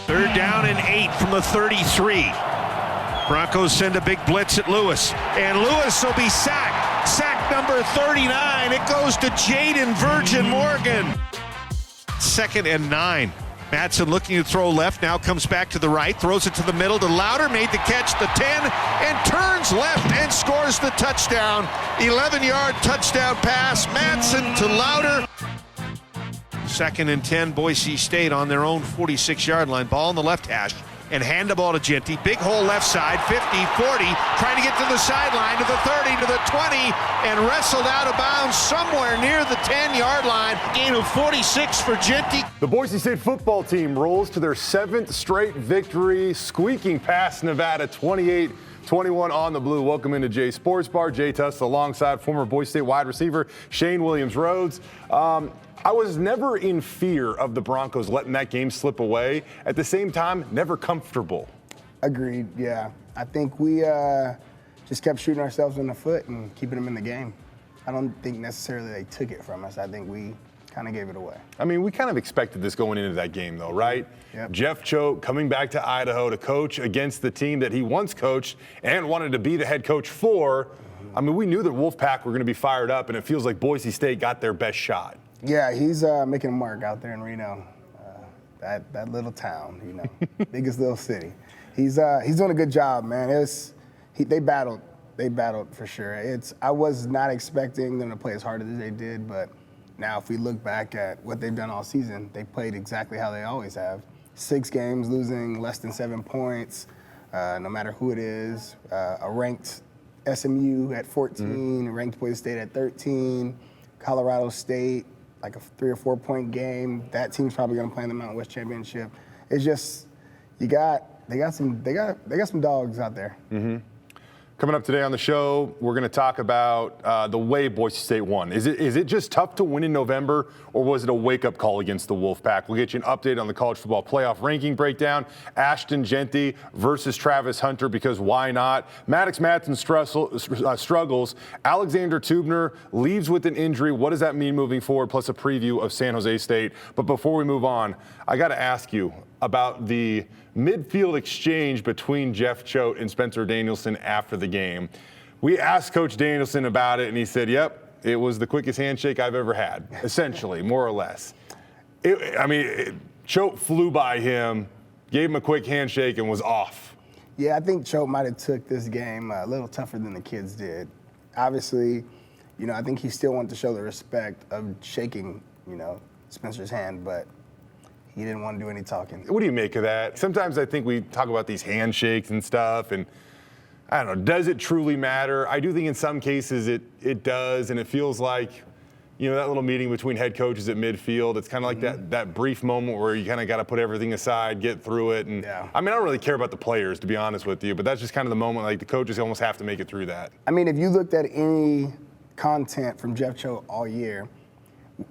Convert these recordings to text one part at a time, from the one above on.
Third down and 8 from the 33. Broncos send a big blitz at Lewis, and Lewis will be sacked. Sack number 39. It goes to Jaden Virgin Morgan. 2nd and 9. Madsen looking to throw left, now comes back to the right, throws it to the middle to Louder, made the catch, the 10, and turns left and scores the touchdown. 11-yard touchdown pass, Madsen to Louder. 2nd and 10, Boise State on their own 46-yard line. Ball on the left hash, and hand the ball to Jeanty. Big hole left side, 50, 40, trying to get to the sideline, to the 30, to the 20, and wrestled out of bounds somewhere near the 10-yard line. Gain of 46 for Jeanty. The Boise State football team rolls to their 7th straight victory, squeaking past Nevada 28-21 on the blue. Welcome into Jay Sports Bar. Jay Tust alongside former Boise State wide receiver Shane Williams-Rhodes. I was never in fear of the Broncos letting that game slip away. At the same time, never comfortable. Agreed, yeah. I think we just kept shooting ourselves in the foot and keeping them in the game. I don't think necessarily they took it from us. I think we kind of gave it away. I mean, we kind of expected this going into that game, though, right? Yep. Jeff Choate coming back to Idaho to coach against the team that he once coached and wanted to be the head coach for. I mean, we knew that Wolfpack were going to be fired up, and it feels like Boise State got their best shot. Yeah, he's making a mark out there in Reno, that little town, you know, biggest little city. He's doing a good job, man. They battled for sure. I was not expecting them to play as hard as they did, but now if we look back at what they've done all season, they played exactly how they always have. 6 games, losing less than 7 points, no matter who it is. A ranked SMU at 14, ranked Boise State at 13, Colorado State, like a 3 or 4 point game. That team's probably going to play in the Mountain West Championship. It's just they got some dogs out there. Mm-hmm. Coming up today on the show, we're going to talk about the way Boise State won. Is it just tough to win in November, or was it a wake-up call against the Wolfpack? We'll get you an update on the college football playoff ranking breakdown. Ashton Jeanty versus Travis Hunter, because why not? Maddux Madsen struggles. Alexander Tubner leaves with an injury. What does that mean moving forward? Plus a preview of San Jose State. But before we move on, I got to ask you about the midfield exchange between Jeff Choate and Spencer Danielson after the game. We asked Coach Danielson about it, and he said, yep, it was the quickest handshake I've ever had, essentially, more or less. Choate flew by him, gave him a quick handshake, and was off. Yeah, I think Choate might have took this game a little tougher than the kids did. Obviously, you know, I think he still wanted to show the respect of shaking, you know, Spencer's hand, but he didn't want to do any talking. What do you make of that? Sometimes I think we talk about these handshakes and stuff, and I don't know, does it truly matter? I do think in some cases it does, and it feels like, you know, that little meeting between head coaches at midfield, it's kind of like that brief moment where you kind of got to put everything aside, get through it. And yeah. I mean, I don't really care about the players, to be honest with you, but that's just kind of the moment, like the coaches almost have to make it through that. I mean, if you looked at any content from Jeff Choate all year,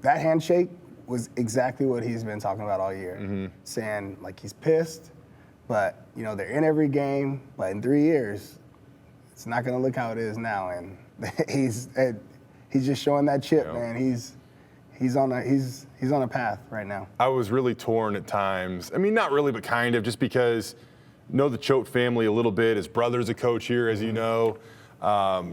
that handshake was exactly what he's been talking about all year, saying like he's pissed, but you know they're in every game. But in 3 years, it's not going to look how it is now, and he's just showing that chip, man. He's on a path right now. I was really torn at times. I mean, not really, but kind of, just because know the Choate family a little bit. His brother's a coach here, as you know.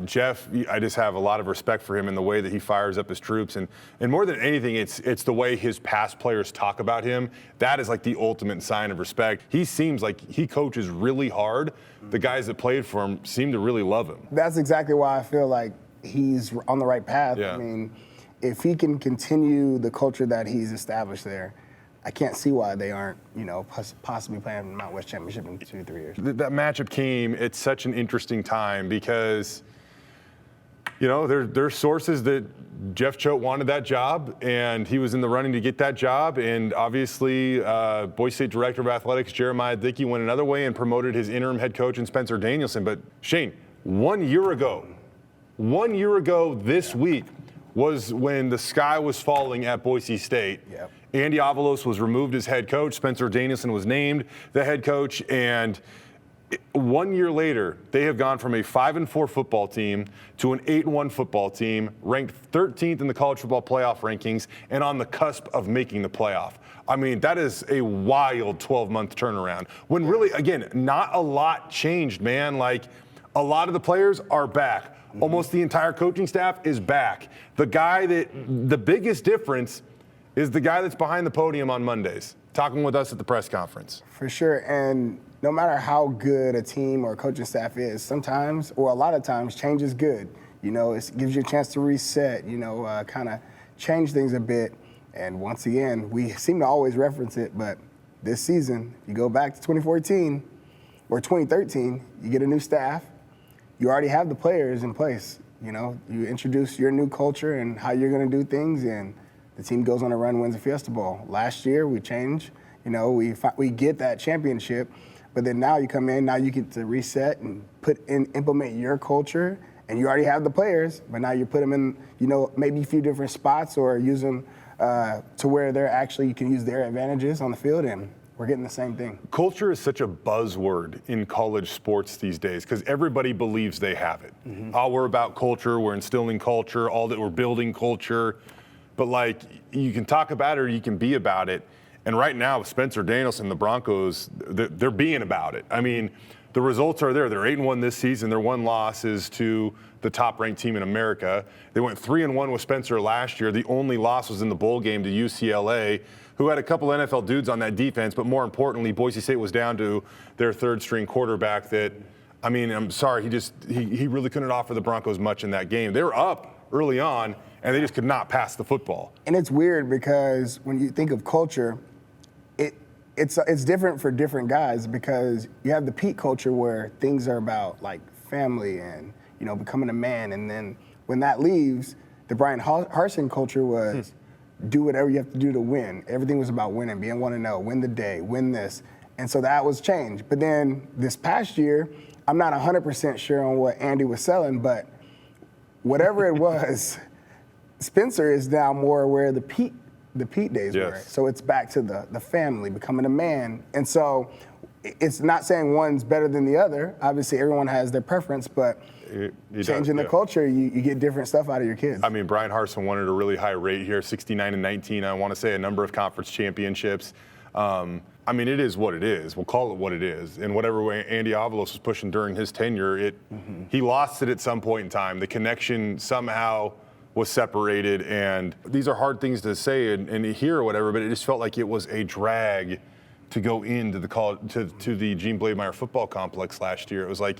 Jeff, I just have a lot of respect for him in the way that he fires up his troops. And more than anything, it's the way his past players talk about him. That is like the ultimate sign of respect. He seems like he coaches really hard. The guys that played for him seem to really love him. That's exactly why I feel like he's on the right path. Yeah. I mean, if he can continue the culture that he's established there, I can't see why they aren't, you know, possibly playing the Mountain West Championship in 2 or 3 years. That matchup came at such an interesting time because, you know, there's sources that Jeff Choate wanted that job, and he was in the running to get that job. And obviously, Boise State Director of Athletics Jeremiah Dickey went another way and promoted his interim head coach in Spencer Danielson. But Shane, 1 year ago this week was when the sky was falling at Boise State. Yep. Andy Avalos was removed as head coach. Spencer Danielson was named the head coach, and 1 year later, they have gone from a 5-4 football team to an 8-1 football team, ranked 13th in the college football playoff rankings, and on the cusp of making the playoff. I mean, that is a wild 12-month turnaround. When really, again, not a lot changed, man. Like, a lot of the players are back. Almost the entire coaching staff is back. The biggest difference is the guy that's behind the podium on Mondays, talking with us at the press conference. For sure, and no matter how good a team or coaching staff is, sometimes, or a lot of times, change is good. You know, it gives you a chance to reset, kind of change things a bit. And once again, we seem to always reference it, but this season, you go back to 2014 or 2013, you get a new staff, you already have the players in place. You know, you introduce your new culture and how you're going to do things, and the team goes on a run, wins a Fiesta Bowl. Last year, we changed. You know, we get that championship, but then now you come in, now you get to reset and implement your culture, and you already have the players, but now you put them in, maybe a few different spots or use them to where you can use their advantages on the field, and we're getting the same thing. Culture is such a buzzword in college sports these days because everybody believes they have it. Oh, we're about culture, we're instilling culture, all that we're building culture. But like, you can talk about it or you can be about it. And right now, Spencer Danielson, the Broncos, they're being about it. I mean, the results are there. They're 8-1 this season. Their one loss is to the top-ranked team in America. They went 3-1 with Spencer last year. The only loss was in the bowl game to UCLA, who had a couple NFL dudes on that defense. But more importantly, Boise State was down to their third-string quarterback that, I mean, I'm sorry, he really couldn't offer the Broncos much in that game. They were up early on, and they just could not pass the football. And it's weird because when you think of culture, it's different for different guys because you have the Pete culture where things are about like family and becoming a man, and then when that leaves, the Brian Harsin culture was do whatever you have to do to win. Everything was about winning, being 1-0, win the day, win this, and so that was changed. But then this past year, I'm not 100% sure on what Andy was selling, but whatever it was, Spencer is now more where the Pete days were. So it's back to the family, becoming a man. And so it's not saying one's better than the other. Obviously, everyone has their preference, but changing the culture, you get different stuff out of your kids. I mean, Brian Harsin won at a really high rate here, 69-19. I want to say a number of conference championships. I mean, it is what it is. We'll call it what it is. In whatever way Andy Avalos was pushing during his tenure, he lost it at some point in time. The connection somehow was separated, and these are hard things to say and hear or whatever, but it just felt like it was a drag to go into the Gene Blademeyer football complex last year. It was like,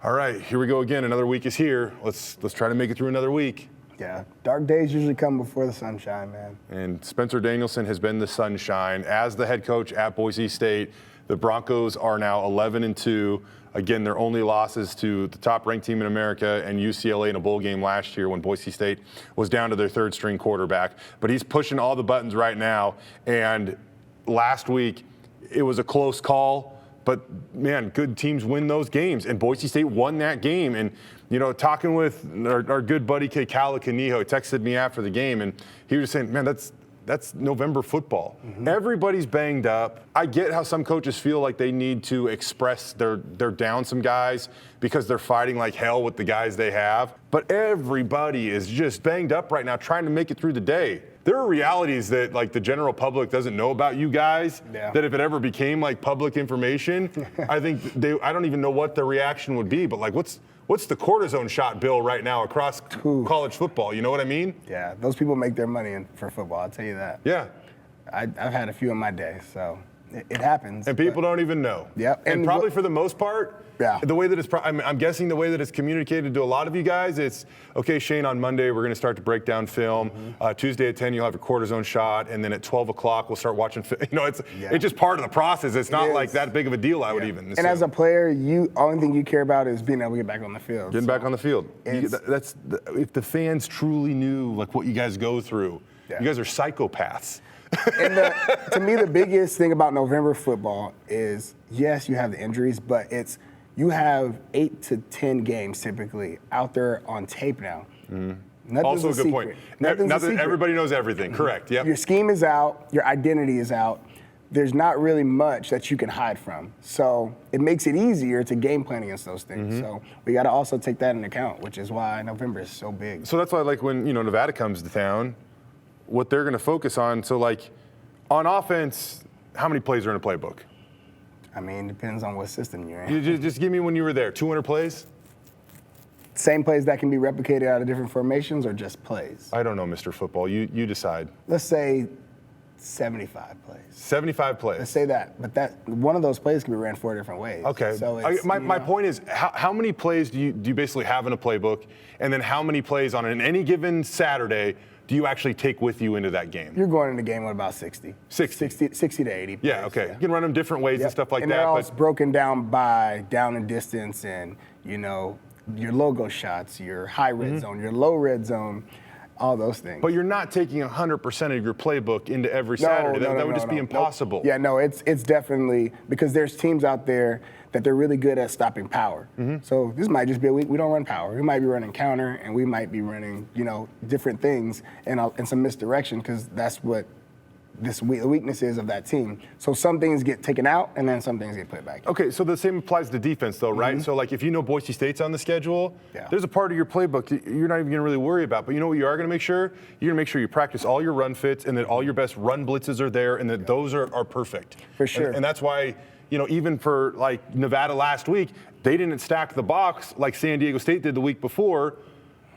all right, here we go again. Another week is here. Let's try to make it through another week. Yeah, dark days usually come before the sunshine, man. And Spencer Danielson has been the sunshine. As the head coach at Boise State, the Broncos are now 11-2. Again, their only losses to the top-ranked team in America and UCLA in a bowl game last year when Boise State was down to their third-string quarterback. But he's pushing all the buttons right now. And last week, it was a close call. But, man, good teams win those games. And Boise State won that game. And, talking with our good buddy, Kekala Kaniho, texted me after the game, and he was saying, man, that's November football. Everybody's banged up. I get how some coaches feel like they need to express they're down some guys because they're fighting like hell with the guys they have. But everybody is just banged up right now trying to make it through the day. There are realities that like the general public doesn't know about you guys, that if it ever became like public information, I think I don't even know what the reaction would be. But like, what's the cortisone shot bill right now across college football? You know what I mean? Yeah, those people make their money for football, I'll tell you that. Yeah. I've had a few in my day, so it happens. And people don't even know. Yep. And probably for the most part, the way that it's, I'm guessing the way that it's communicated to a lot of you guys, it's, okay, Shane, on Monday, we're going to start to break down film. Tuesday at 10, you'll have your cortisone shot. And then at 12 o'clock, we'll start watching film. It's just part of the process. It's not like that big of a deal, I would even assume. And as a player, only thing you care about is being able to get back on the field. Getting back on the field. If the fans truly knew like what you guys go through, you guys are psychopaths. And to me, the biggest thing about November football is, yes, you have the injuries, but you have 8 to 10 games typically out there on tape now. Also a good point. Now that everybody knows everything. Correct. Yep. Your scheme is out. Your identity is out. there's not really much that you can hide from. So it makes it easier to game plan against those things. So we got to also take that into account, which is why November is so big. So that's why, like, when, Nevada comes to town, what they're going to focus on. So, like, on offense, how many plays are in a playbook? I mean, it depends on what system you're in. Just give me when you were there. 200 plays? Same plays that can be replicated out of different formations or just plays? I don't know, Mr. Football. You decide. Let's say 75 plays. 75 plays. Let's say that, but one of those plays can be ran 4 different ways. Okay. So my point is, how many plays do you basically have in a playbook, and then how many plays on any given Saturday do you actually take with you into that game? You're going into the game with about 60 to 80 plays. Yeah, okay. You can run them different ways and stuff like and that. They're all broken down by down and distance and, your logo shots, your high red zone, your low red zone, all those things. But you're not taking 100% of your playbook into every Saturday. That would just be impossible. Yeah, no, it's definitely, because there's teams out there that they're really good at stopping power. So this might just be a week we don't run power. We might be running counter, and we might be running, different things and some misdirection, because that's what the weakness is of that team. So some things get taken out, and then some things get put back in. Okay, so the same applies to defense, though, right? So, like, if you know Boise State's on the schedule, there's a part of your playbook that you're not even going to really worry about. But you know what you are going to make sure? You're going to make sure you practice all your run fits, and that all your best run blitzes are there, and that those are perfect. For sure. And that's why, even for, like, Nevada last week, they didn't stack the box like San Diego State did the week before.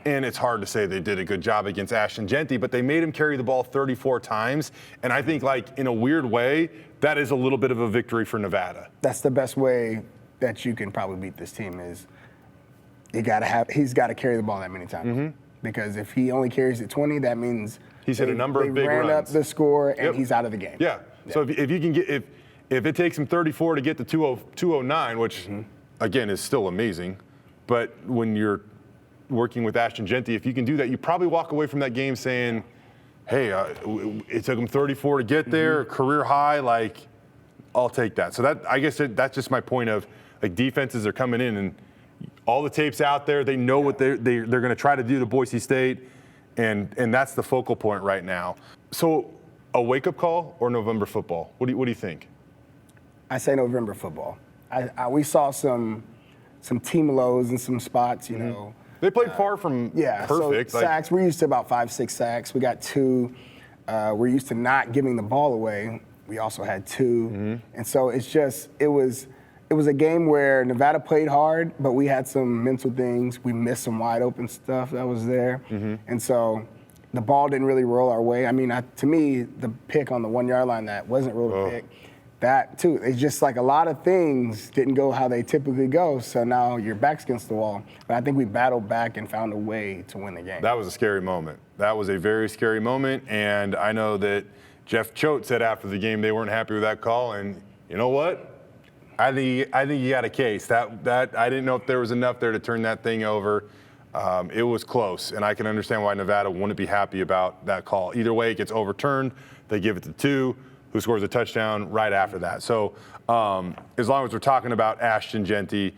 And it's hard to say they did a good job against Ashton Jeanty, but they made him carry the ball 34 times. And I think, like, in a weird way, that is a little bit of a victory for Nevada. That's the best way that you can probably beat this team is he's got to carry the ball that many times. Because if he only carries it 20, that means he's hit a number of big runs. They ran up the score, and he's out of the game. Yeah. So if you can get if it takes him 34 to get to 209, which again is still amazing, but when you're working with Ashton Jeanty, if you can do that, you probably walk away from that game saying, hey, it took him 34 to get there, career high, like, I'll take that. So I guess that's just my point of, like, defenses are coming in and all the tape's out there. They know what they're going to try to do to Boise State, and that's the focal point right now. So a wake-up call or November football? What do you think? I say November football. We saw some team lows in some spots, They played far from perfect. So sacks, we're used to about 5-6 sacks. We got 2. We're used to not giving the ball away. We also had 2. And so it was a game where Nevada played hard, but we had some mental things. We missed some wide open stuff that was there. And so the ball didn't really roll our way. I mean, to me, the pick on the 1-yard line that wasn't really a pick, that too. It's just like a lot of things didn't go how they typically go, so now your back's against the wall. But I think we battled back and found a way to win the game. That was a scary moment. That was a very scary moment, and I know that Jeff Choate said after the game they weren't happy with that call, and you know what? I think you got a case. That I didn't know if there was enough there to turn that thing over. It was close, and I can understand why Nevada wouldn't be happy about that call. Either way, it gets overturned. They give it to 2. Who scores a touchdown right after that. So as long as we're talking about Ashton Jeanty,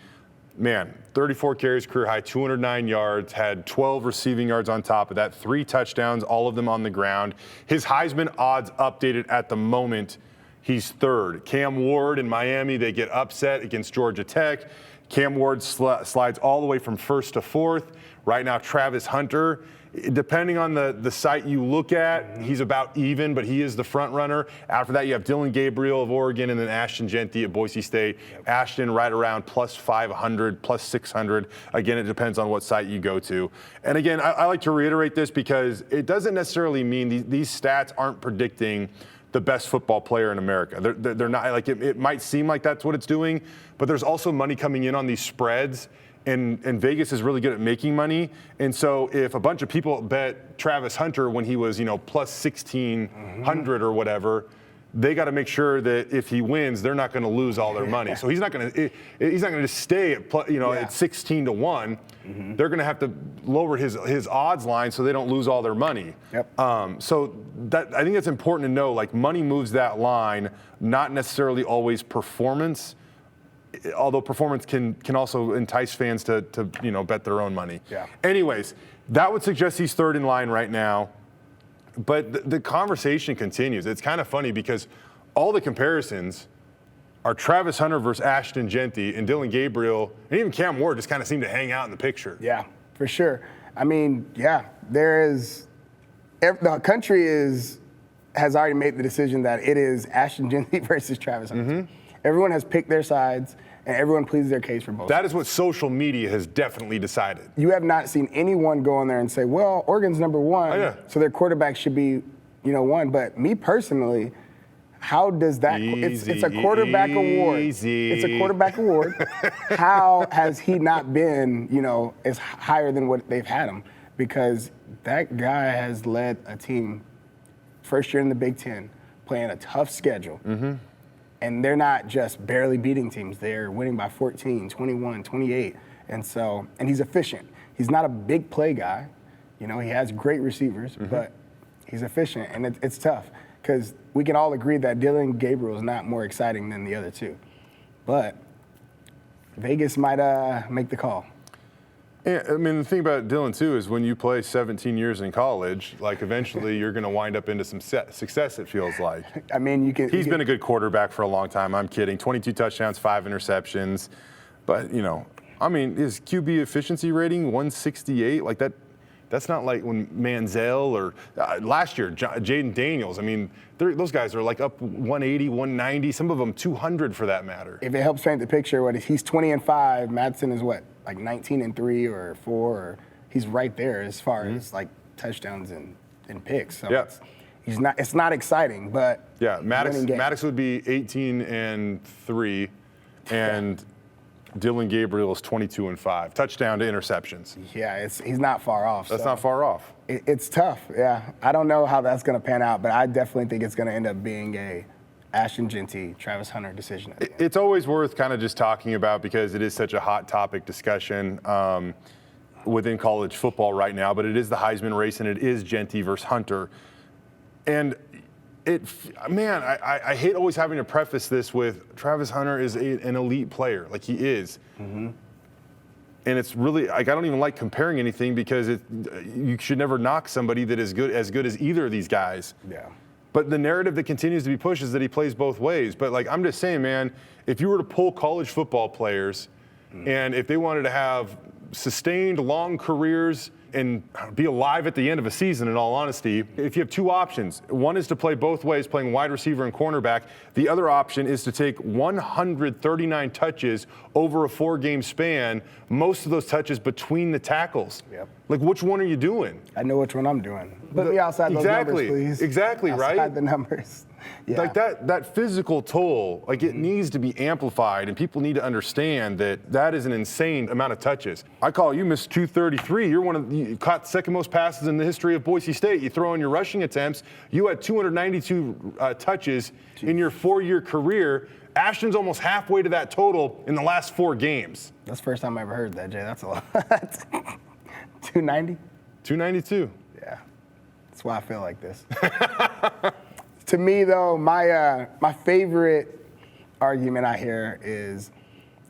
man, 34 carries, career high, 209 yards, had 12 receiving yards on top of that, 3 touchdowns, all of them on the ground. His Heisman odds updated at the moment, he's 3rd. Cam Ward in Miami, they get upset against Georgia Tech. Cam Ward slides all the way from 1st to 4th. Right now, Travis Hunter, depending on the site you look at, he's about even, but he is the front runner. After that, you have Dylan Gabriel of Oregon and then Ashton Jeanty at Boise State. Ashton right around plus 500, plus 600. Again, it depends on what site you go to. And again, I like to reiterate this because it doesn't necessarily mean these stats aren't predicting the best football player in America. They're not, like, it might seem like that's what it's doing, but there's also money coming in on these spreads. And Vegas is really good at making money. And so if a bunch of people bet Travis Hunter when he was, plus 1,600 or whatever, they got to make sure that if he wins, they're not going to lose all their money. So he's not going to just stay at at 16 to 1. They're going to have to lower his odds line so they don't lose all their money. So that I think that's important to know. Like, money moves that line, not necessarily always performance. Although performance can also entice fans to bet their own money. Anyways, that would suggest he's 3rd in line right now. But the conversation continues. It's kind of funny because all the comparisons are Travis Hunter versus Ashton Jeanty, and Dillon Gabriel, and even Cam Ward just kind of seem to hang out in the picture. Yeah, for sure. I mean, yeah, the country has already made the decision that it is Ashton Jeanty versus Travis Hunter. Everyone has picked their sides, and everyone pleads their case for both. That is what social media has definitely decided. You have not seen anyone go in there and say, well, Oregon's number one, so their quarterback should be, one. But me personally, how does that? It's a quarterback award. It's a quarterback award. How has he not been, as higher than what they've had him? Because that guy has led a team first year in the Big Ten, playing a tough schedule. And they're not just barely beating teams. They're winning by 14, 21, 28. And he's efficient. He's not a big play guy. He has great receivers, but he's efficient. And it's tough because we can all agree that Dillon Gabriel is not more exciting than the other two. But Vegas might make the call. Yeah, I mean, the thing about Dillon, too, is when you play 17 years in college, eventually you're going to wind up into some success, it feels like. I mean, He's been a good quarterback for a long time. I'm kidding. 22 touchdowns, 5 interceptions. But, his QB efficiency rating, 168, that's not like when Manziel or last year, Jaden Daniels. I mean, those guys are up 180, 190, some of them 200 for that matter. If it helps paint the picture, he's 20-5. Madsen is what? 19-3 or 4, or he's right there as far as touchdowns and picks. So it's not exciting, but Maddux would be 18-3, and Dillon Gabriel is 22-5, touchdown to interceptions. Yeah, he's not far off. That's not far off. It's tough. Yeah, I don't know how that's going to pan out, but I definitely think it's going to end up being a Ashton Jeanty, Travis Hunter decision. It's always worth kind of just talking about because it is such a hot topic discussion within college football right now, but it is the Heisman race and it is Jeanty versus Hunter. And I hate always having to preface this with Travis Hunter is an elite player, he is. And it's really, I don't even like comparing anything because you should never knock somebody that is as good as either of these guys. Yeah. But the narrative that continues to be pushed is that he plays both ways. But I'm just saying, man, if you were to pull college football players and if they wanted to have sustained long careers and be alive at the end of a season, in all honesty, if you have two options, one is to play both ways, playing wide receiver and cornerback. The other option is to take 139 touches over a 4-game span, most of those touches between the tackles. Yep. Which one are you doing? I know which one I'm doing. Put me outside those numbers, please. Exactly, right? Outside the numbers. Yeah. That physical toll, it needs to be amplified, and people need to understand that is an insane amount of touches. I call you Mr. 233. You caught second most passes in the history of Boise State. You throw in your rushing attempts. You had 292 touches in your 4-year career. Ashton's almost halfway to that total in the last 4 games. That's the first time I ever heard that, Jay. That's a lot. 290? 292. Yeah. That's why I feel like this. To me, though, my favorite argument I hear is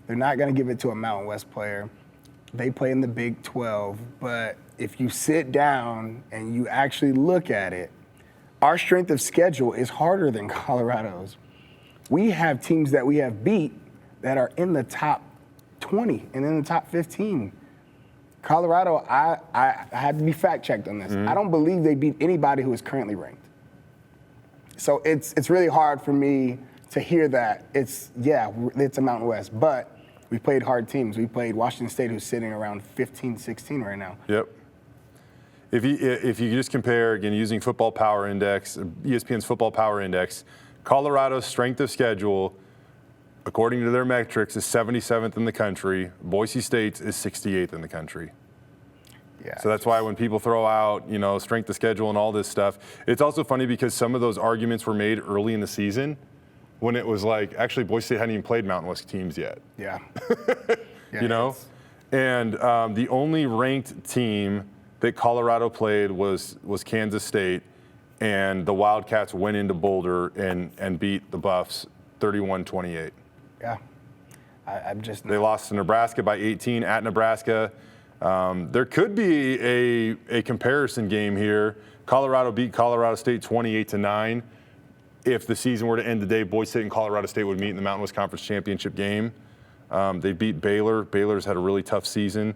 they're not going to give it to a Mountain West player. They play in the Big 12, but if you sit down and you actually look at it, our strength of schedule is harder than Colorado's. We have teams that we have beat that are in the top 20 and in the top 15. Colorado, I had to be fact-checked on this. I don't believe they beat anybody who is currently ranked. So it's really hard for me to hear that. It's a Mountain West, but we played hard teams. We played Washington State, who's sitting around 15, 16 right now. Yep. If you just compare, again, using Football Power Index, ESPN's Football Power Index, Colorado's strength of schedule, according to their metrics, is 77th in the country. Boise State's is 68th in the country. Yeah. So that's why when people throw out, strength of schedule and all this stuff, it's also funny because some of those arguments were made early in the season when it was actually Boise State hadn't even played Mountain West teams yet. Yeah. And the only ranked team that Colorado played was Kansas State, and the Wildcats went into Boulder and beat the Buffs 31-28. Yeah. I'm just not. They lost to Nebraska by 18 at Nebraska. There could be a comparison game here. Colorado beat Colorado State 28-9. if the season were to end today, Boise State and Colorado State would meet in the Mountain West Conference Championship game. They beat Baylor. Baylor's had a really tough season.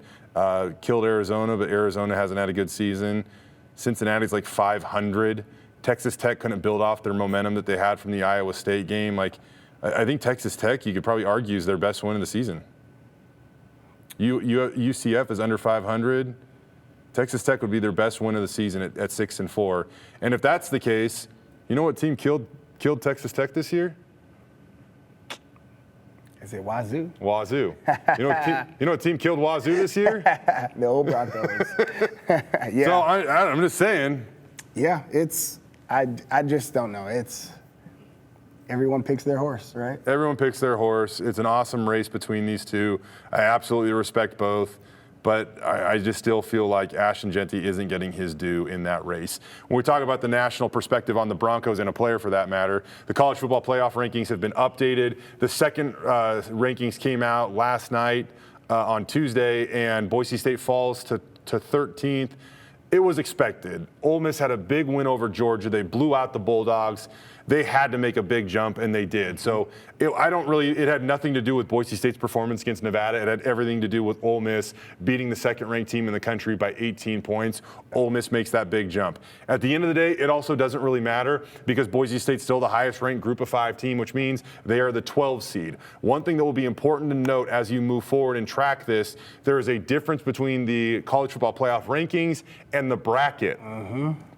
Killed Arizona, but Arizona hasn't had a good season. Cincinnati's like 500. Texas Tech couldn't build off their momentum that they had from the Iowa State game. Like, I think Texas Tech, you could probably argue, is their best win of the season. UCF is under 500. Texas Tech would be their best win of the season at 6-4. And if that's the case, you know what team killed Texas Tech this year? Is it Wazoo? Wazoo. You know what team killed Wazoo this year? The old Broncos. Yeah. So I'm just saying. Yeah, I just don't know. Everyone picks their horse, right? Everyone picks their horse. It's an awesome race between these two. I absolutely respect both. But I just still feel like Ashton Jeanty isn't getting his due in that race. When we talk about the national perspective on the Broncos and a player for that matter, the college football playoff rankings have been updated. The second rankings came out last night on Tuesday, and Boise State falls to 13th. It was expected. Ole Miss had a big win over Georgia. They blew out the Bulldogs. They had to make a big jump, and they did. So it had nothing to do with Boise State's performance against Nevada. It had everything to do with Ole Miss beating the second-ranked team in the country by 18 points. Ole Miss makes that big jump. At the end of the day, it also doesn't really matter because Boise State's still the highest-ranked Group of 5 team, which means they are the 12 seed. One thing that will be important to note as you move forward and track this, there is a difference between the college football playoff rankings and the bracket.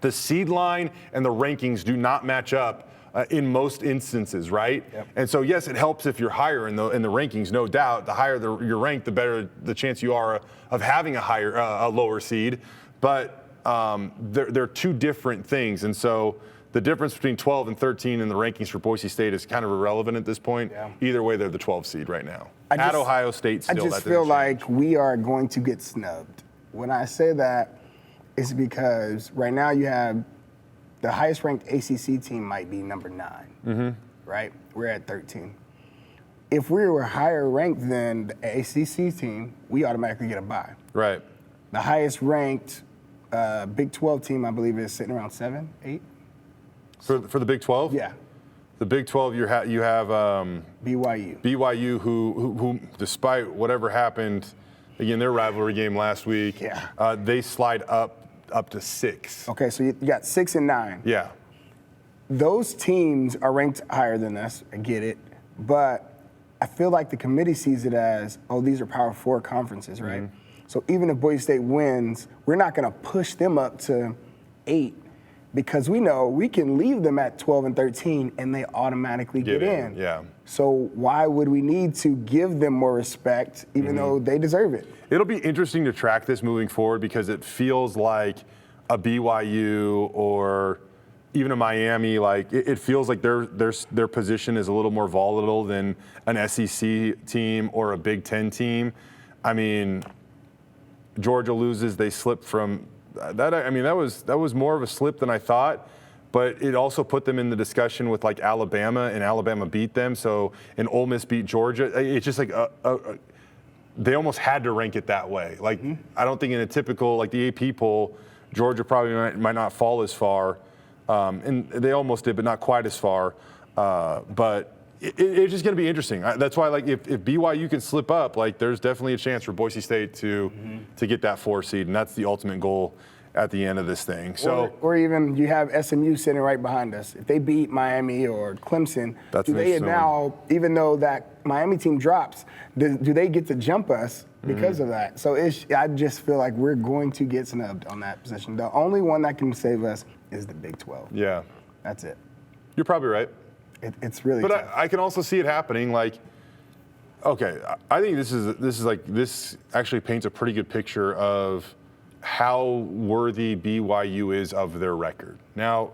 The seed line and the rankings do not match up in most instances, right? Yep. And so, yes, it helps if you're higher in the rankings, no doubt. The higher you're ranked, the better the chance you are of having a lower seed. But they're two different things. And so the difference between 12 and 13 in the rankings for Boise State is kind of irrelevant at this point. Yeah. Either way, they're the 12 seed right now. At Ohio State still. I just feel like we are going to get snubbed. When I say that, it's because right now you have the highest ranked ACC team might be number 9, right? We're at 13. If we were higher ranked than the ACC team, we automatically get a bye. Right. The highest ranked Big 12 team, I believe, is sitting around 7, 8. For the Big 12? Yeah. The Big 12, you have BYU. BYU, who despite whatever happened, again, their rivalry game last week, they slide up to 6. Okay, so you got 6 and 9. Yeah. Those teams are ranked higher than us. I get it. But I feel like the committee sees it as, oh, these are Power 4 conferences, right? So even if Boise State wins, we're not going to push them up to 8 because we know we can leave them at 12 and 13 and they automatically get in. Yeah. So why would we need to give them more respect even though they deserve it? It'll be interesting to track this moving forward because it feels like a BYU or even a Miami, like it feels like their position is a little more volatile than an SEC team or a Big Ten team. I mean, Georgia loses, they slip from that. I mean, that was more of a slip than I thought. But it also put them in the discussion with like Alabama, and Alabama beat them. So, and Ole Miss beat Georgia. It's just like they almost had to rank it that way. Like, I don't think in a typical, like the AP poll, Georgia probably might not fall as far. And they almost did, but not quite as far. But it's just going to be interesting. That's why, like, if BYU can slip up, like, there's definitely a chance for Boise State to get that 4 seed. And that's the ultimate goal at the end of this thing. So, or even you have SMU sitting right behind us. If they beat Miami or Clemson, do they now, even though that Miami team drops, do they get to jump us because of that? So I just feel like we're going to get snubbed on that position. The only one that can save us is the Big 12. Yeah. That's it. You're probably right. It's really But tough. I can also see it happening. Like, okay, I think this actually paints a pretty good picture of how worthy BYU is of their record. Now,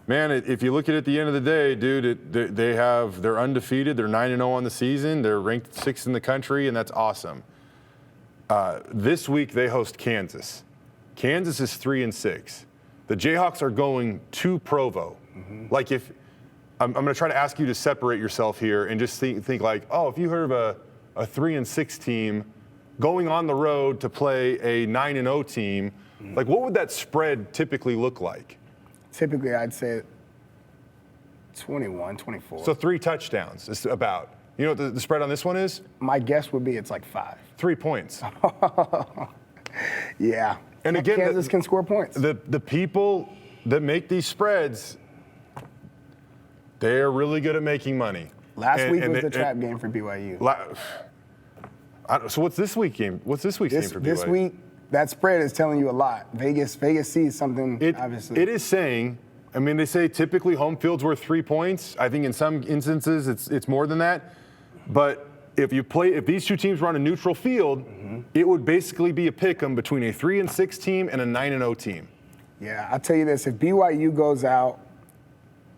man, if you look at it at the end of the day, dude, they're undefeated. They're 9-0 on the season. They're ranked 6th in the country, and that's awesome. This week they host Kansas. Kansas is 3-6. The Jayhawks are going to Provo. Like, if I'm going to try to ask you to separate yourself here and just think like, oh, if you heard of a 3-6 team going on the road to play a 9-0 team, like, what would that spread typically look like? Typically, I'd say 21, 24. So 3 touchdowns is about. You know what the spread on this one is? My guess would be it's like 5. 3 points. Yeah. And again, Kansas can score points. The people that make these spreads, they're really good at making money. Last week was the trap game for BYU. So what's this week's game? What's this week's game for BYU? This week, that spread is telling you a lot. Vegas sees something, obviously. It is saying, I mean, they say typically home field's worth 3 points. I think in some instances it's more than that. But if these two teams run a neutral field, it would basically be a pick-em between a 3-6 team and a 9-0 team. Yeah, I'll tell you this, if BYU goes out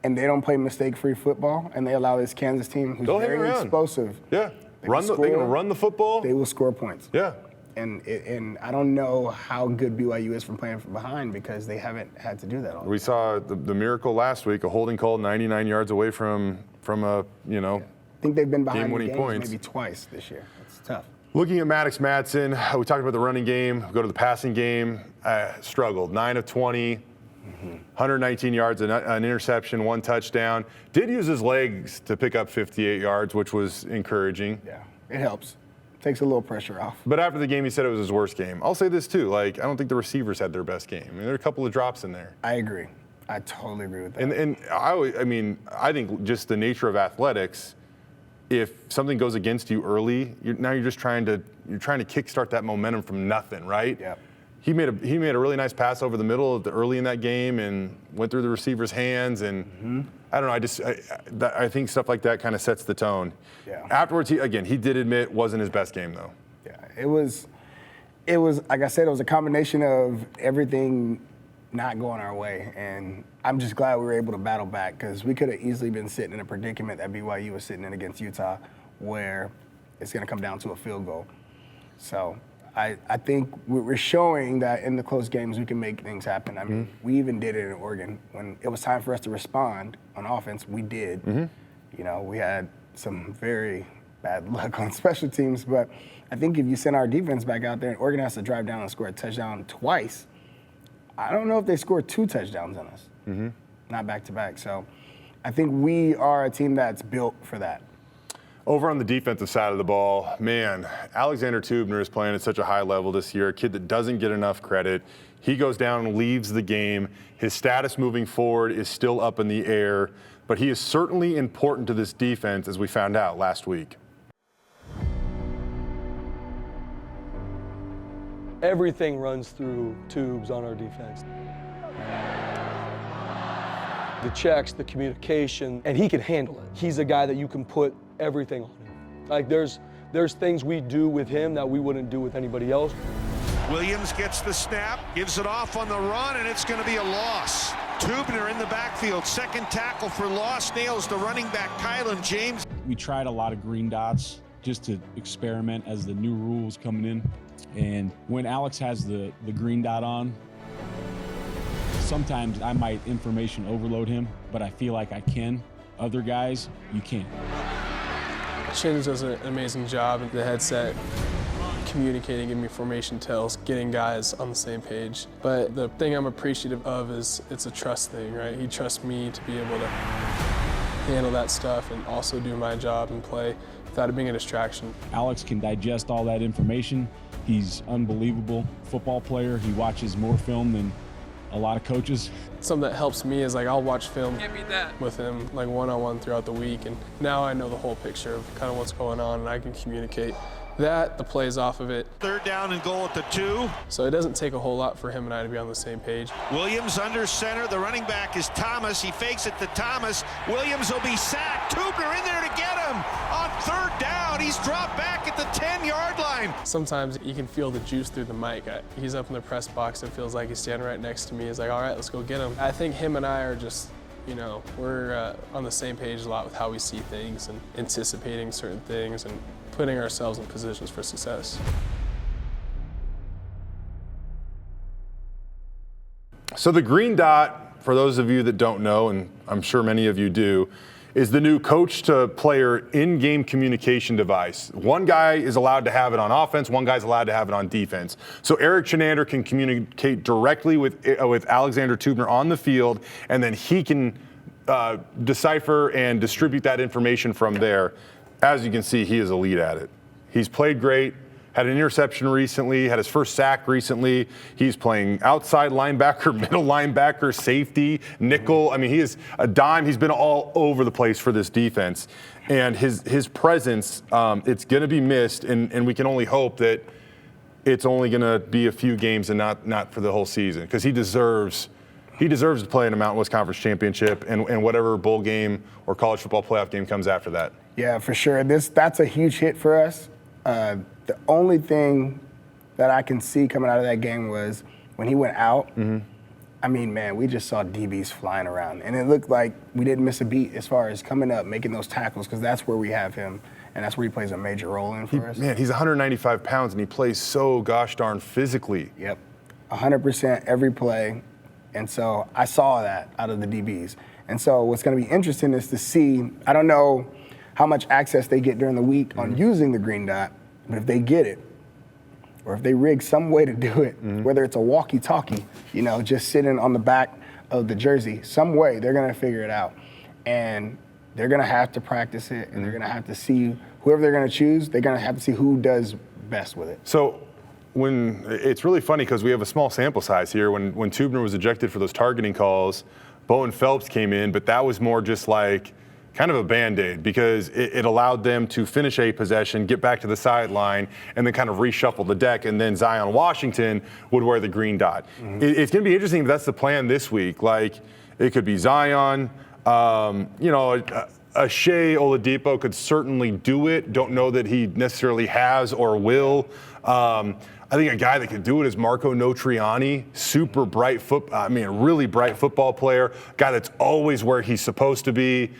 and they don't play mistake-free football and they allow this Kansas team who's very explosive. Yeah, they're going to run the football. They will score points. Yeah. And I don't know how good BYU is from playing from behind because they haven't had to do that all. We saw the miracle last week, a holding call 99 yards away from a, I think they've been behind the game-winning games points. maybe twice this year. It's tough. Looking at Maddux Madsen, we talked about the running game. Go to the passing game. Struggled. 9 of 20, 119 yards, an interception, 1 touchdown. Did use his legs to pick up 58 yards, which was encouraging. Yeah, it helps. Takes a little pressure off. But after the game, he said it was his worst game. I'll say this too. I don't think the receivers had their best game. I mean, there are a couple of drops in there. I agree. I totally agree with that. And I think just the nature of athletics. If something goes against you early, you're just trying to kickstart that momentum from nothing, right? Yeah. He made a really nice pass over the middle early in that game and went through the receiver's hands, and I don't know. I think stuff like that kind of sets the tone. Yeah. Afterwards, he did admit wasn't his best game though. Yeah, it was like I said, it was a combination of everything not going our way, and I'm just glad we were able to battle back because we could have easily been sitting in a predicament that BYU was sitting in against Utah where it's going to come down to a field goal. So I think we're showing that in the close games we can make things happen. I mean, we even did it in Oregon. When it was time for us to respond on offense, we did. We had some very bad luck on special teams, but I think if you send our defense back out there and Oregon has to drive down and score a touchdown twice, I don't know if they scored 2 touchdowns on us, not back-to-back. So I think we are a team that's built for that. Over on the defensive side of the ball, man, Alexander Tubner is playing at such a high level this year, a kid that doesn't get enough credit. He goes down and leaves the game. His status moving forward is still up in the air, but he is certainly important to this defense, as we found out last week. Everything runs through Tubes on our defense. The checks, the communication, and he can handle it. He's a guy that you can put everything on him. Like there's things we do with him that we wouldn't do with anybody else. Williams gets the snap, gives it off on the run, and it's going to be a loss. Tubner in the backfield, second tackle for loss, nails the running back, Kylan James. We tried a lot of green dots just to experiment as the new rules coming in. And when Alex has the green dot on, sometimes I might information overload him, but I feel like I can. Other guys, you can't. Shins does an amazing job at the headset, communicating, giving me formation tells, getting guys on the same page. But the thing I'm appreciative of is it's a trust thing, right? He trusts me to be able to handle that stuff and also do my job and play without it being a distraction. Alex can digest all that information. He's unbelievable football player. He watches more film than a lot of coaches. Something that helps me is I'll watch film with him one-on-one throughout the week, and now I know the whole picture of kind of what's going on, and I can communicate that, the plays off of it. Third down and goal at the 2. So it doesn't take a whole lot for him and I to be on the same page. Williams under center. The running back is Thomas. He fakes it to Thomas. Williams will be sacked. Tubner in there to get him. On third down, he's dropped back at the 10-yard line. Sometimes you can feel the juice through the mic. He's up in the press box. It feels like he's standing right next to me. He's like, all right, let's go get him. I think him and I are just, we're on the same page a lot with how we see things and anticipating certain things and putting ourselves in positions for success. So the green dot, for those of you that don't know, and I'm sure many of you do, is the new coach-to-player in-game communication device. One guy is allowed to have it on offense, one guy's allowed to have it on defense. So Eric Chenander can communicate directly with Alexander Tubner on the field, and then he can decipher and distribute that information from there. As you can see, he is elite at it. He's played great. Had an interception recently, had his first sack recently. He's playing outside linebacker, middle linebacker, safety, nickel. I mean, he is a dime. He's been all over the place for this defense. And his presence, it's going to be missed, and we can only hope that it's only going to be a few games and not for the whole season, because he deserves to play in a Mountain West Conference championship and whatever bowl game or college football playoff game comes after that. Yeah, for sure. That's a huge hit for us. The only thing that I can see coming out of that game was when he went out, I mean, man, we just saw DBs flying around. And it looked like we didn't miss a beat as far as coming up, making those tackles, because that's where we have him, and that's where he plays a major role in for us. Man, he's 195 pounds, and he plays so gosh darn physically. Yep, 100% every play. And so I saw that out of the DBs. And so what's going to be interesting is to see, I don't know how much access they get during the week on using the green dot, but if they get it, or if they rig some way to do it, whether it's a walkie-talkie, just sitting on the back of the jersey, some way they're going to figure it out. And they're going to have to practice it, and they're going to have to see whoever they're going to choose, they're going to have to see who does best with it. So when it's really funny because we have a small sample size here. When Tubner was ejected for those targeting calls, Bowen Phelps came in, but that was more just like kind of a Band-Aid, because it allowed them to finish a possession, get back to the sideline, and then kind of reshuffle the deck, and then Zion Washington would wear the green dot. It's going to be interesting if that's the plan this week. Like, it could be Zion, a Shea Oladipo could certainly do it. Don't know that he necessarily has or will. I think a guy that could do it is Marco Notriani, super bright really bright football player, guy that's always where he's supposed to be,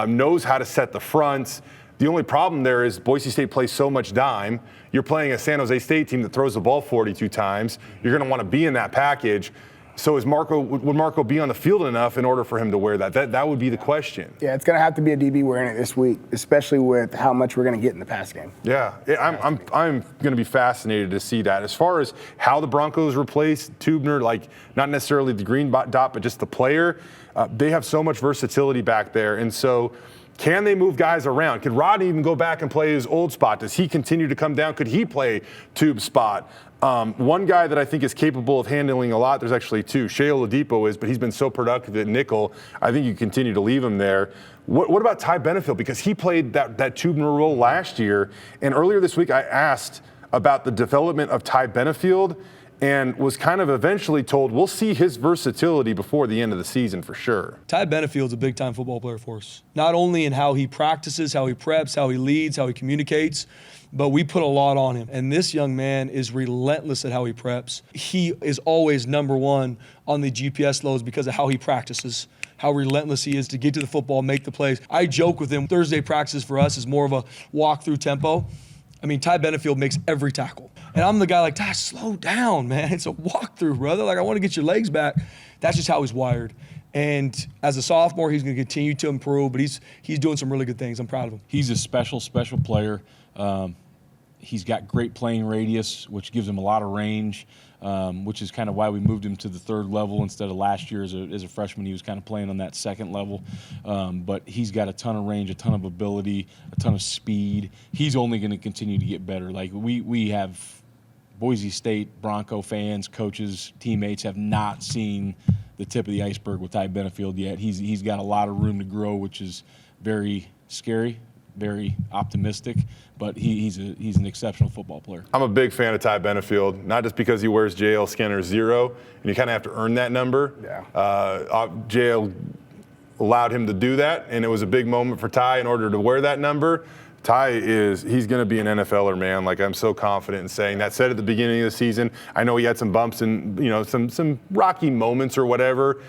knows how to set the fronts. The only problem there is Boise State plays so much dime. You're playing a San Jose State team that throws the ball 42 times. You're going to want to be in that package. So would Marco be on the field enough in order for him to wear that? That would be the question. Yeah, it's going to have to be a DB wearing it this week, especially with how much we're going to get in the pass game. Yeah, I'm going to be fascinated to see that. As far as how the Broncos replace Tubner, like not necessarily the green dot, but just the player, they have so much versatility back there. And so can they move guys around? Could Rodney even go back and play his old spot? Does he continue to come down? Could he play Tube's spot? One guy that I think is capable of handling a lot, there's actually two. Shea Oladipo is, but he's been so productive at nickel. I think you continue to leave him there. What about Ty Benefield? Because he played that Tubner role last year. And earlier this week, I asked about the development of Ty Benefield and was kind of eventually told we'll see his versatility before the end of the season for sure. Ty Benefield's a big-time football player for us. Not only in how he practices, how he preps, how he leads, how he communicates, but we put a lot on him. And this young man is relentless at how he preps. He is always number one on the GPS loads because of how he practices, how relentless he is to get to the football, make the plays. I joke with him, Thursday practice for us is more of a walk-through tempo. I mean, Ty Benefield makes every tackle. And I'm the guy like, Ty, slow down, man. It's a walkthrough, brother. Like, I want to get your legs back. That's just how he's wired. And as a sophomore, he's going to continue to improve, but he's doing some really good things. I'm proud of him. He's a special player. He's got great playing radius, which gives him a lot of range, which is kind of why we moved him to the third level instead of last year as a freshman. He was kind of playing on that second level. But he's got a ton of range, a ton of ability, a ton of speed. He's only going to continue to get better. Like we have Boise State Bronco fans, coaches, teammates have not seen the tip of the iceberg with Ty Benefield yet. He's got a lot of room to grow, which is very scary, very optimistic, but he's an exceptional football player. I'm a big fan of Ty Benefield, not just because he wears JL Skinner 0, and you kind of have to earn that number. Yeah. JL allowed him to do that, and it was a big moment for Ty in order to wear that number. Ty he's going to be an NFLer, man. Like, I'm so confident in saying that. Said at the beginning of the season, I know he had some bumps and, some rocky moments or whatever.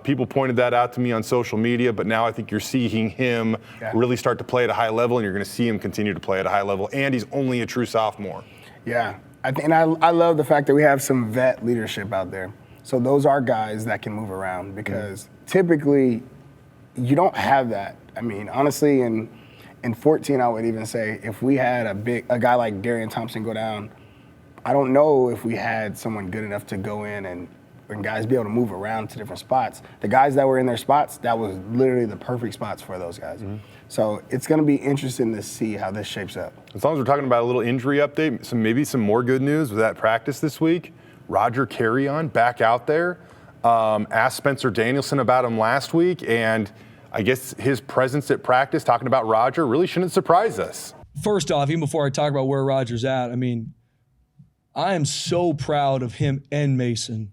People pointed that out to me on social media, but now I think you're seeing him really start to play at a high level, and you're going to see him continue to play at a high level, and he's only a true sophomore. Yeah, I love the fact that we have some vet leadership out there. So those are guys that can move around, because typically you don't have that. I mean, honestly, in 14, I would even say if we had a guy like Darian Thompson go down, I don't know if we had someone good enough to go in and and guys be able to move around to different spots. The guys that were in their spots, that was literally the perfect spots for those guys. So it's going to be interesting to see how this shapes up. As long as we're talking about a little injury update, maybe some more good news with that practice this week. Roger Carrion back out there. Asked Spencer Danielson about him last week, and I guess his presence at practice, talking about Roger, really shouldn't surprise us. First off, even before I talk about where Roger's at, I mean, I am so proud of him and Mason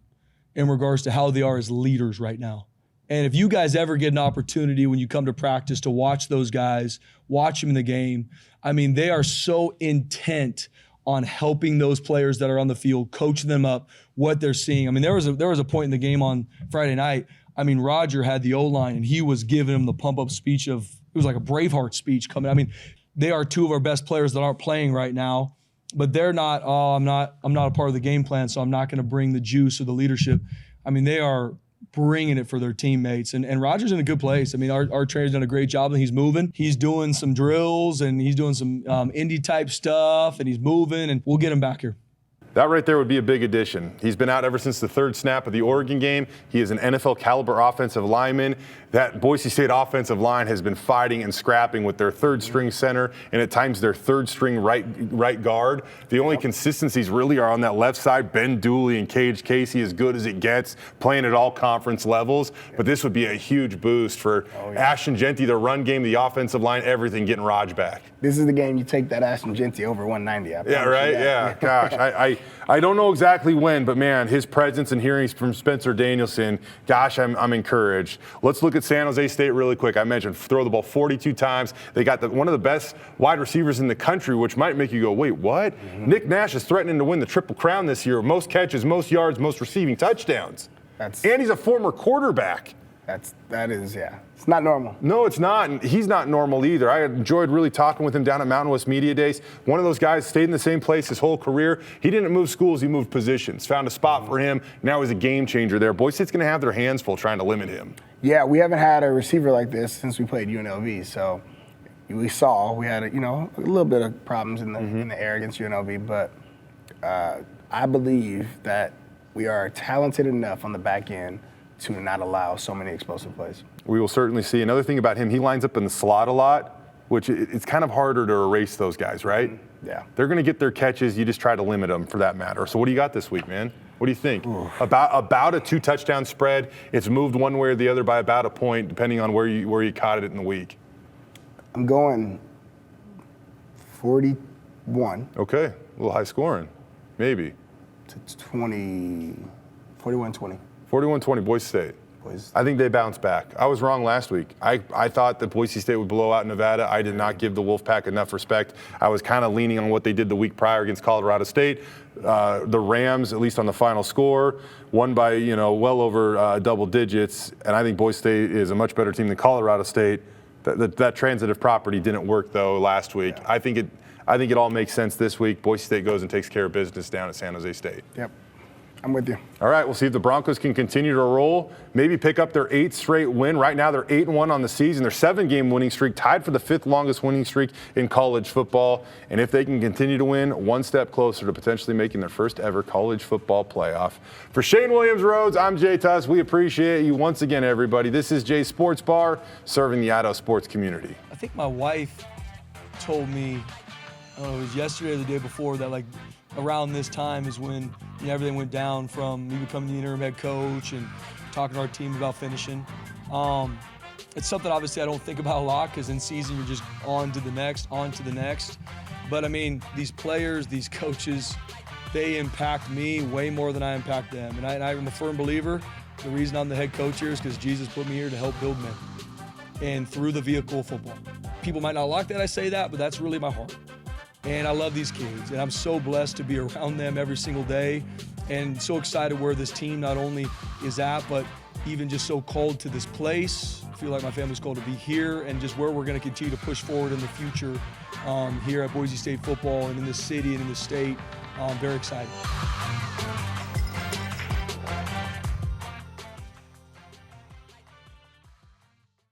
in regards to how they are as leaders right now. And if you guys ever get an opportunity when you come to practice to watch those guys, watch them in the game, I mean, they are so intent on helping those players that are on the field, coaching them up, what they're seeing. I mean, there was a point in the game on Friday night. I mean, Roger had the O-line, and he was giving him the pump-up speech it was like a Braveheart speech coming. I mean, they are two of our best players that aren't playing right now, but they're not, I'm not a part of the game plan, so I'm not going to bring the juice or the leadership. I mean, they are bringing it for their teammates. And Roger's in a good place. I mean, our trainer's done a great job, and he's moving. He's doing some drills, and he's doing some indie-type stuff, and he's moving, and we'll get him back here. That right there would be a big addition. He's been out ever since the third snap of the Oregon game. He is an NFL caliber offensive lineman. That Boise State offensive line has been fighting and scrapping with their third string center and at times their third string right guard. The only consistencies really are on that left side. Ben Dooley and Cage Casey, as good as it gets, playing at all conference levels. But this would be a huge boost for Ashton Jeanty, the run game, the offensive line, everything, getting Raj back. This is the game you take that Ashton Jeanty over 190. Yeah, right? Yeah, gosh. I don't know exactly when, but man, his presence and hearing from Spencer Danielson, gosh, I'm encouraged. Let's look at San Jose State really quick. I mentioned throw the ball 42 times. They got one of the best wide receivers in the country, which might make you go, wait, what? Nick Nash is threatening to win the Triple Crown this year. Most catches, most yards, most receiving touchdowns. And he's a former quarterback. That is, yeah. It's not normal. No, it's not. And he's not normal either. I enjoyed really talking with him down at Mountain West Media Days. One of those guys stayed in the same place his whole career. He didn't move schools, he moved positions. Found a spot for him. Now he's a game changer there. Boise State's going to have their hands full trying to limit him. Yeah, we haven't had a receiver like this since we played UNLV. So we had a little bit of problems in the air against UNLV, but I believe that we are talented enough on the back end to not allow so many explosive plays. We will certainly see. Another thing about him, he lines up in the slot a lot, which it's kind of harder to erase those guys, right? Yeah. They're going to get their catches. You just try to limit them for that matter. So what do you got this week, man? What do you think? About a 2-touchdown spread. It's moved one way or the other by about a point, depending on where you caught it in the week. I'm going 41. Okay, a little high scoring, maybe. To 20, 41-20. 41-20, Boise State. I think they bounce back. I was wrong last week. I thought that Boise State would blow out Nevada. I did not give the Wolfpack enough respect. I was kind of leaning on what they did the week prior against Colorado State. The Rams, at least on the final score, won by well over double digits. And I think Boise State is a much better team than Colorado State. That transitive property didn't work though last week. Yeah. I think it all makes sense this week. Boise State goes and takes care of business down at San Jose State. Yep. I'm with you. All right, we'll see if the Broncos can continue to roll, maybe pick up their 8th straight win. Right now, they're 8-1 on the season. Their 7-game winning streak, tied for the 5th longest winning streak in college football. And if they can continue to win, one step closer to potentially making their first ever college football playoff. For Shane Williams-Rhodes, I'm Jay Tust. We appreciate you once again, everybody. This is Jay's Sports Bar, serving the Idaho sports community. I think my wife told me, I don't know, it was yesterday or the day before, that around this time is when everything went down from me becoming the interim head coach and talking to our team about finishing. It's something obviously I don't think about a lot because in season you're just on to the next. But I mean, these players, these coaches, they impact me way more than I impact them. And I'm a firm believer the reason I'm the head coach here is because Jesus put me here to help build men and through the vehicle of football. People might not like that I say that, but that's really my heart. And I love these kids, and I'm so blessed to be around them every single day and so excited where this team not only is at, but even just so called to this place. I feel like my family's called to be here and just where we're going to continue to push forward in the future here at Boise State football and in this city and in the state. I'm very excited.